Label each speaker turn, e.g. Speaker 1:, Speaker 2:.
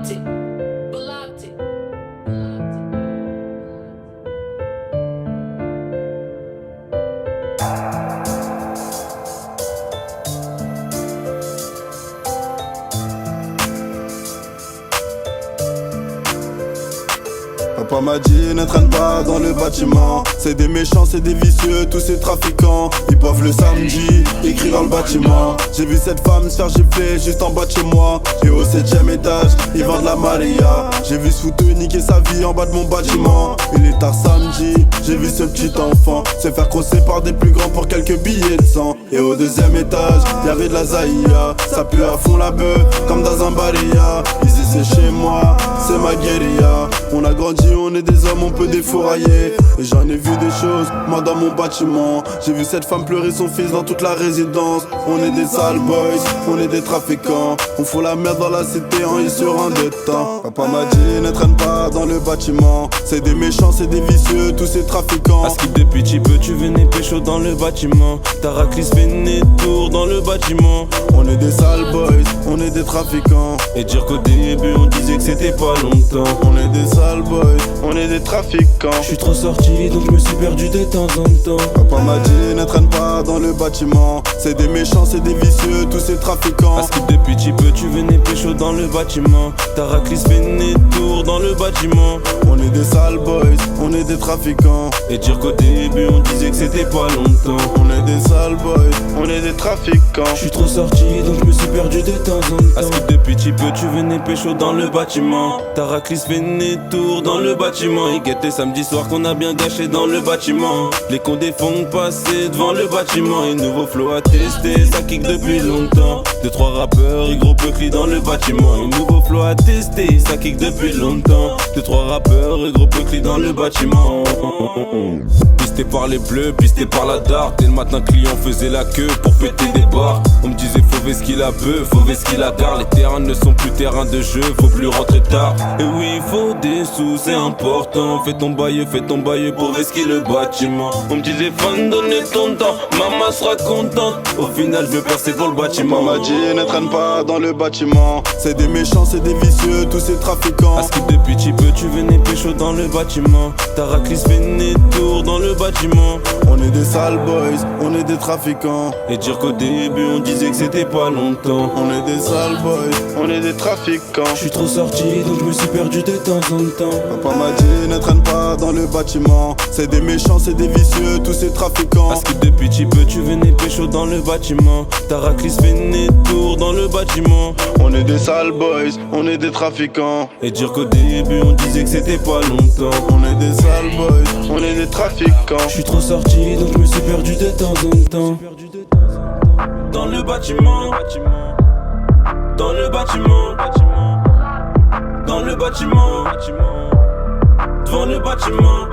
Speaker 1: Belati, Belati.
Speaker 2: Papa m'a dit ne traîne pas dans le bâtiment. C'est des méchants, c'est des vicieux, tous ces trafiquants. Ils boivent le samedi, écrit dans le bâtiment. J'ai vu cette femme se faire gifler juste en bas de chez moi. Et au 7ème étage, ils vendent la Maria. J'ai vu ce fouteux niquer sa vie en bas de mon bâtiment. Il est tard samedi, j'ai vu ce petit enfant se faire crosser par des plus grands pour quelques billets de sang. Et au 2ème étage, y'avait de la Zahia. Ça pue à fond la bœuf, comme dans un baria. Ici c'est chez moi, c'est ma guérilla. On a grandi, on est des hommes, on peut défourailler. Et j'en ai vu des choses, moi dans mon bâtiment. J'ai vu cette femme pleurer son fils dans toute la résidence. On est des sales boys, on est des trafiquants. On fout la merde dans la cité en y sur un de temps. Papa m'a dit ne traîne pas dans le bâtiment. C'est des méchants, c'est des vicieux, tous ces trafiquants.
Speaker 3: À skip depuis petit peu, tu venais pécho dans le bâtiment. Taraklis fait des tours dans le bâtiment.
Speaker 2: On est des sales boys, on est des trafiquants.
Speaker 3: Et dire qu'au début on disait que c'était pas longtemps.
Speaker 2: On est des sales boys, on est des trafiquants.
Speaker 3: Je suis trop sorti donc je me suis perdu de temps en temps.
Speaker 2: Papa m'a dit ne traîne pas dans le bâtiment. C'est des méchants, c'est des vicieux, tous ces trafiquants.
Speaker 3: À skip depuis petit peu, tu venais pécho dans le bâtiment. Taraklis fait des tours dans le bâtiment.
Speaker 2: On est des sales boys, on est des trafiquants.
Speaker 3: Et dire qu'au début on disait que c'était pas longtemps.
Speaker 2: On est des sales boys, on est des trafiquants.
Speaker 3: Je suis trop sorti donc je me suis perdu de temps en temps. À skip depuis petit peu, tu venais pécho dans le bâtiment. Taraklis fait des tours dans le bâtiment. Et guettait samedi soir qu'on a bien gâché dans le bâtiment. Les condés font passer devant le bâtiment. Et nouveau flow à tester, ça kick depuis longtemps. 2-3 rappeurs et gros peuclis dans le bâtiment. Et nouveau flow à tester, ça kick depuis longtemps. 2-3 rappeurs et gros peuclis dans le bâtiment. Pisté par les bleus, pisté par la dart. Et le matin client faisait la queue pour péter des barres. On me disait faut ce qu'il a peu, faut ce qu'il a gare. Les terrains ne sont plus terrains de jeu, faut plus rentrer tard. Et oui il faut des sous, c'est important. Fais ton bail pour vesquer le bâtiment. On me disait fan donner ton temps, maman sera contente. Au final je me perçais pour le bâtiment.
Speaker 2: Maman m'a dit ne traîne pas dans le bâtiment. C'est des méchants, c'est des vicieux, tous ces trafiquants.
Speaker 3: À skip depuis petit peu, tu venais pécho dans le bâtiment. Taraklis fait des tours dans le bâtiment.
Speaker 2: On est des sales boys, on est des trafiquants.
Speaker 3: Et dire qu'au début on disait que c'était pas longtemps.
Speaker 2: On est des sales boys, on est des trafiquants.
Speaker 3: Je suis trop sorti donc je me suis perdu de temps en temps.
Speaker 2: Papa m'a dit ne traîne pas dans le bâtiment. C'est des méchants, c'est des vicieux, tous ces trafiquants.
Speaker 3: À skip depuis petit peu, tu venais pécho dans le bâtiment. Taraklis fait des tours dans le bâtiment.
Speaker 2: On est des sales boys, on est des trafiquants.
Speaker 3: Et dire qu'au début on disait que c'était pas longtemps.
Speaker 2: On est des sales boys, on est des trafiquants.
Speaker 3: Je suis trop sorti donc je me suis perdu de temps en temps. Dans le bâtiment, dans le bâtiment, dans le bâtiment, devant le bâtiment.